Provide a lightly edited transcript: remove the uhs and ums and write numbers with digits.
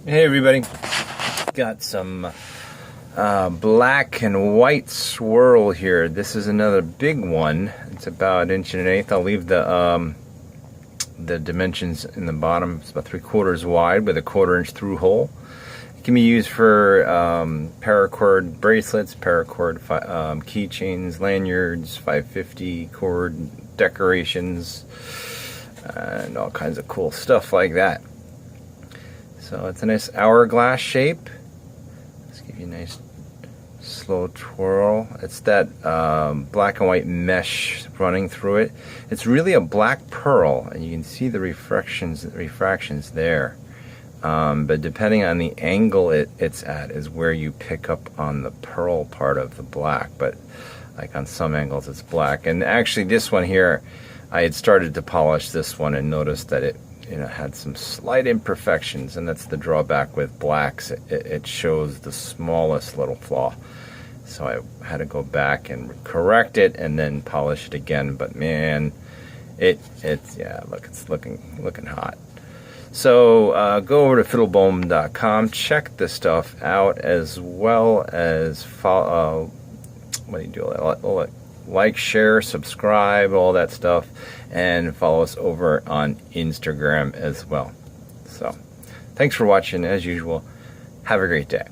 Hey everybody, got some black and white swirl here. This is another big one. It's about 1.1 inches. I'll leave the dimensions in the bottom. It's about 3/4 wide with a 1/4 inch through hole. It can be used for paracord bracelets, paracord keychains, lanyards, 550 cord decorations, and all kinds of cool stuff like that. So it's a nice hourglass shape. Let's give you a nice slow twirl. It's that black and white mesh running through it. It's really a black pearl, and you can see the refractions there. But depending on the angle it's at is where you pick up on the pearl part of the black. But like on some angles it's black. And actually this one here, I had started to polish this one and noticed that it had some slight imperfections, and that's the drawback with blacks. It shows the smallest little flaw. So I had to go back and correct it and then polish it again. But man, yeah, look, it's looking hot. So go over to fiddleboom.com, check this stuff out, as well as follow. What do you do? Like, share, subscribe, all that stuff, and follow us over on Instagram as well. So, thanks for watching as usual. Have a great day.